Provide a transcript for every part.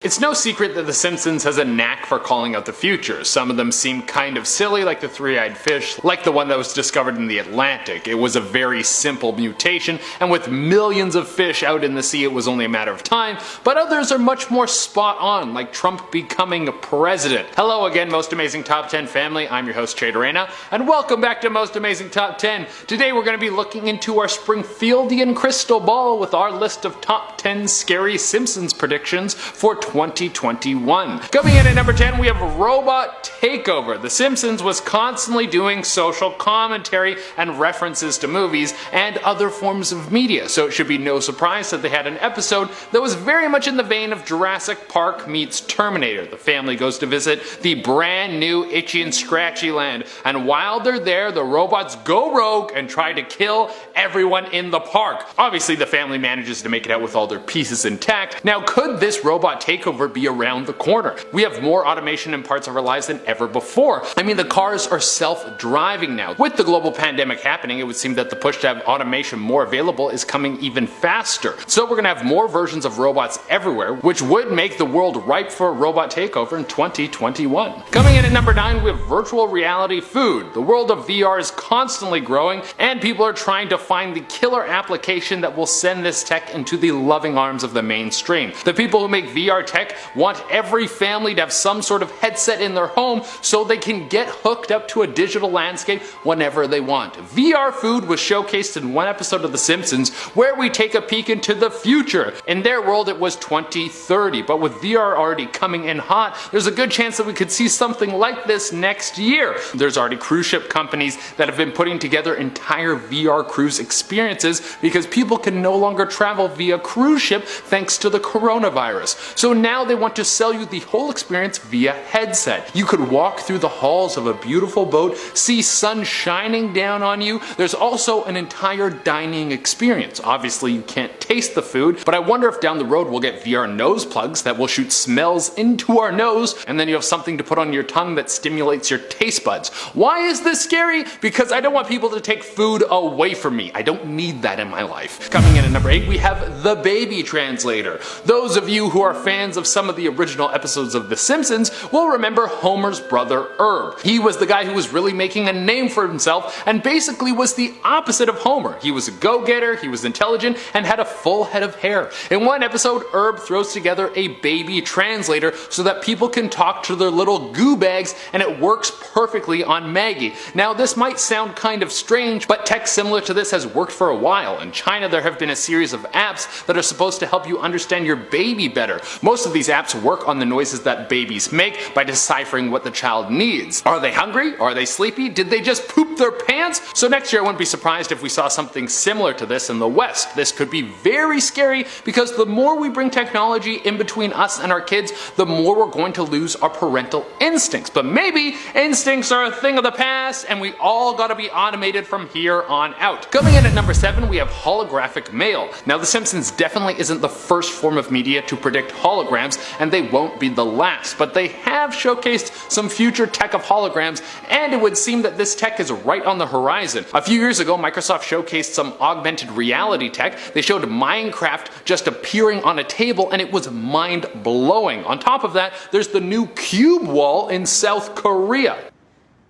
It's no secret that The Simpsons has a knack for calling out the future. Some of them seem kind of silly, like the three-eyed fish, like the one that was discovered in the Atlantic. It was a very simple mutation, and with millions of fish out in the sea it was only a matter of time, but others are much more spot on, like Trump becoming president. Hello again, Most Amazing Top 10 family, I'm your host Traderena, and welcome back to Most Amazing Top 10. Today we're going to be looking into our Springfieldian crystal ball with our list of top 10 scary Simpsons predictions for 2021. Coming in at number 10, we have Robot Takeover. The Simpsons was constantly doing social commentary and references to movies and other forms of media, so it should be no surprise that they had an episode that was very much in the vein of Jurassic Park meets Terminator. The family goes to visit the brand new Itchy and Scratchy land, and while they're there, the robots go rogue and try to kill everyone in the park. Obviously, the family manages to make it out with all their pieces intact. Now, could this robot takeover be around the corner? We have more automation in parts of our lives than ever before. I mean, the cars are self-driving now. With the global pandemic happening, it would seem that the push to have automation more available is coming even faster. So we're gonna have more versions of robots everywhere, which would make the world ripe for a robot takeover in 2021. Coming in at number 9, we have virtual reality food. The world of VR is constantly growing, and people are trying to find the killer application that will send this tech into the loving arms of the mainstream. The people who make VR tech want every family to have some sort of headset in their home so they can get hooked up to a digital landscape whenever they want. VR food was showcased in one episode of The Simpsons where we take a peek into the future. In their world it was 2030, but with VR already coming in hot, there's a good chance that we could see something like this next year. There's already cruise ship companies that have been putting together entire VR cruise experiences because people can no longer travel via cruise ship thanks to the coronavirus. So now they want to sell you the whole experience via headset. You could walk through the halls of a beautiful boat, see sun shining down on you. There's also an entire dining experience. Obviously you can't taste the food, but I wonder if down the road we'll get VR nose plugs that will shoot smells into our nose, and then you have something to put on your tongue that stimulates your taste buds. Why is this scary? Because I don't want people to take food away from me. I don't need that in my life. Coming in at number 8, we have the baby translator. Those of you who are fans of some of the original episodes of The Simpsons will remember Homer's brother Herb. He was the guy who was really making a name for himself and basically was the opposite of Homer. He was a go-getter, he was intelligent, and had a full head of hair. In one episode, Herb throws together a baby translator so that people can talk to their little goo bags, and it works perfectly on Maggie. Now, this might sound kind of strange, but tech similar to this has worked for a while. In China, there have been a series of apps that are supposed to help you understand your baby better. Most of these apps work on the noises that babies make by deciphering what the child needs. Are they hungry? Are they sleepy? Did they just poop their pants? So next year I wouldn't be surprised if we saw something similar to this in the West. This could be very scary because the more we bring technology in between us and our kids, the more we're going to lose our parental instincts. But maybe instincts are a thing of the past and we all gotta be automated from here on out. Coming in at number 7, we have holographic mail. Now, The Simpsons definitely isn't the first form of media to predict holograms, and they won't be the last, but they have showcased some future tech of holograms, and it would seem that this tech is right on the horizon. A few years ago, Microsoft showcased some augmented reality tech. They showed Minecraft just appearing on a table, and it was mind-blowing. On top of that, there's the new cube wall in South Korea.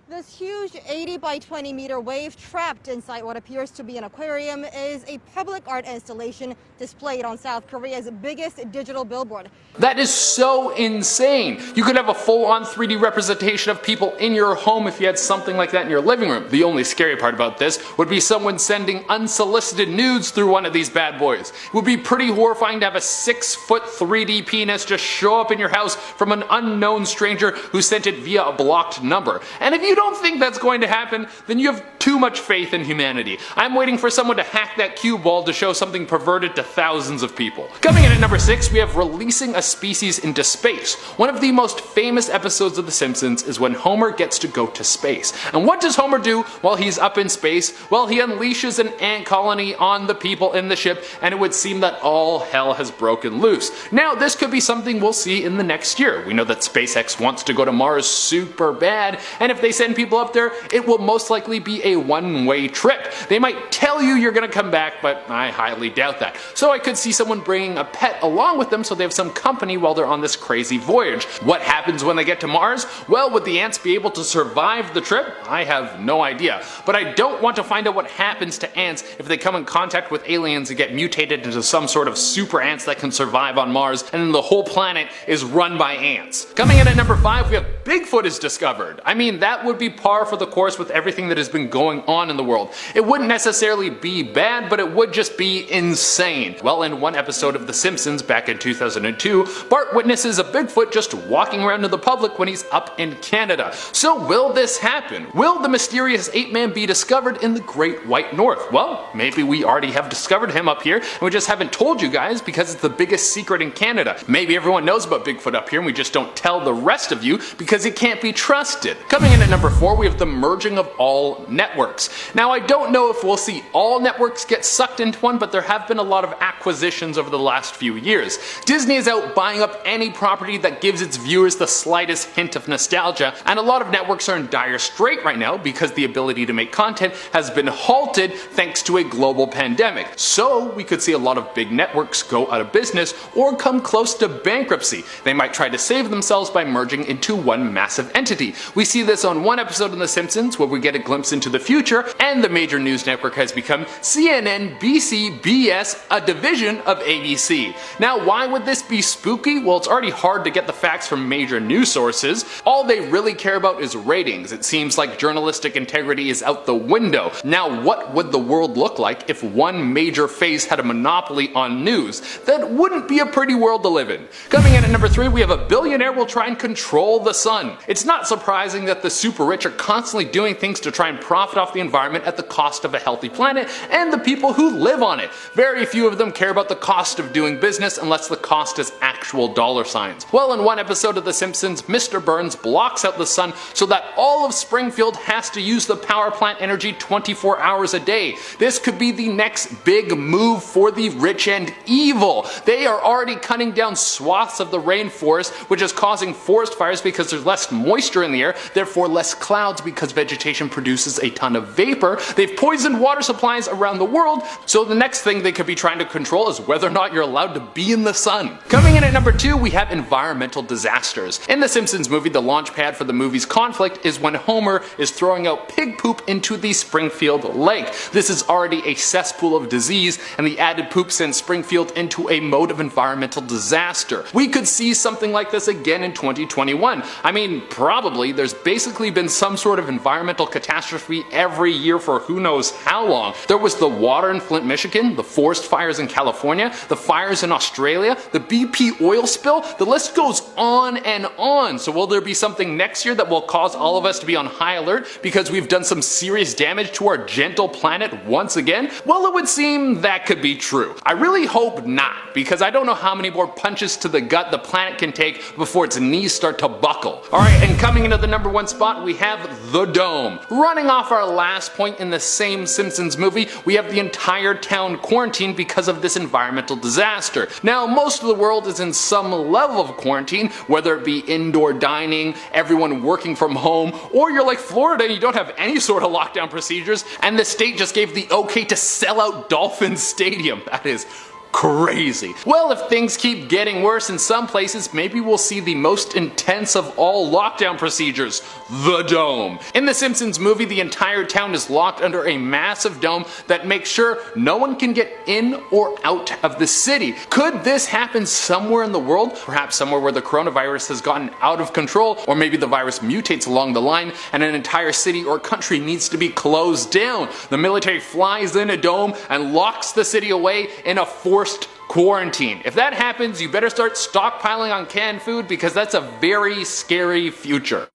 This huge 80 by 20 meter wave trapped inside what appears to be an aquarium is a public art installation displayed on South Korea's biggest digital billboard. That is so insane. You could have a full-on 3D representation of people in your home if you had something like that in your living room. The only scary part about this would be someone sending unsolicited nudes through one of these bad boys. It would be pretty horrifying to have a 6-foot 3D penis just show up in your house from an unknown stranger who sent it via a blocked number. And if you don't think that's going to happen, then you have too much faith in humanity. I'm waiting for someone to hack that cube wall to show something perverted to thousands of people. Coming in at number 6, we have releasing a species into space. One of the most famous episodes of The Simpsons is when Homer gets to go to space. And what does Homer do while he's up in space? Well, he unleashes an ant colony on the people in the ship, and it would seem that all hell has broken loose. Now, this could be something we'll see in the next year. We know that SpaceX wants to go to Mars super bad, and if they send send people up there, it will most likely be a one-way trip. They might tell you you're gonna come back, but I highly doubt that. So I could see someone bringing a pet along with them so they have some company while they're on this crazy voyage. What happens when they get to Mars? Well, would the ants be able to survive the trip? I have no idea. But I don't want to find out what happens to ants if they come in contact with aliens and get mutated into some sort of super ants that can survive on Mars, and then the whole planet is run by ants. Coming in at number 5, we have Bigfoot is discovered. I mean, that would be par for the course with everything that has been going on in the world. It wouldn't necessarily be bad, but it would just be insane. Well, in one episode of The Simpsons back in 2002, Bart witnesses a Bigfoot just walking around to the public when he's up in Canada. So will this happen? Will the mysterious ape-man be discovered in the Great White North? Well, maybe we already have discovered him up here, and we just haven't told you guys because it's the biggest secret in Canada. Maybe everyone knows about Bigfoot up here and we just don't tell the rest of you because he can't be trusted. Coming in at number 4, we have the merging of all networks. Now, I don't know if we'll see all networks get sucked into one, but there have been a lot of acquisitions over the last few years. Disney is out buying up any property that gives its viewers the slightest hint of nostalgia, and a lot of networks are in dire strait right now because the ability to make content has been halted thanks to a global pandemic. So we could see a lot of big networks go out of business or come close to bankruptcy. They might try to save themselves by merging into one massive entity. We see this on one episode of The Simpsons where we get a glimpse into the future, and the major news network has become CNN, BC, BS, a division of ABC. Now, why would this be spooky? Well, it's already hard to get the facts from major news sources. All they really care about is ratings. It seems like journalistic integrity is out the window. Now, what would the world look like if one major face had a monopoly on news? That wouldn't be a pretty world to live in. Coming in at number 3, we have a billionaire will try and control the sun. It's not surprising that the super rich are constantly doing things to try and profit off the environment at the cost of a healthy planet and the people who live on it. Very few of them care about the cost of doing business unless the cost is actual dollar signs. Well, in one episode of The Simpsons, Mr. Burns blocks out the sun so that all of Springfield has to use the power plant energy 24 hours a day. This could be the next big move for the rich and evil. They are already cutting down swaths of the rainforest, which is causing forest fires because there's less moisture in the air, therefore less clouds because vegetation produces a ton of vapor. They've poisoned water supplies around the world, so the next thing they could be trying to control is whether or not you're allowed to be in the sun. Coming in at number 2, we have environmental disasters. In the Simpsons movie, the launch pad for the movie's conflict is when Homer is throwing out pig poop into the Springfield Lake. This is already a cesspool of disease, and the added poop sends Springfield into a mode of environmental disaster. We could see something like this again in 2021. I mean, probably. There's basically been some sort of environmental catastrophe every year for who knows how long. There was the water in Flint, Michigan, the forest fires in California, the fires in Australia, the BP oil spill, the list goes on and on. So will there be something next year that will cause all of us to be on high alert because we've done some serious damage to our gentle planet once again? Well, it would seem that could be true. I really hope not, because I don't know how many more punches to the gut the planet can take before its knees start to buckle. Alright, and coming into the number 1 spot, we have the dome. Running off our last point in the same Simpsons movie, we have the entire town quarantined because of this environmental disaster. Now, most of the world is in some level of quarantine, whether it be indoor dining, everyone working from home, or you're like Florida and you don't have any sort of lockdown procedures, and the state just gave the okay to sell out Dolphin Stadium. That is crazy. Well, if things keep getting worse in some places, maybe we'll see the most intense of all lockdown procedures, the dome. In the Simpsons movie, the entire town is locked under a massive dome that makes sure no one can get in or out of the city. Could this happen somewhere in the world? Perhaps somewhere where the coronavirus has gotten out of control, or maybe the virus mutates along the line and an entire city or country needs to be closed down. The military flies in a dome and locks the city away in a forced quarantine. If that happens, you better start stockpiling on canned food because that's a very scary future.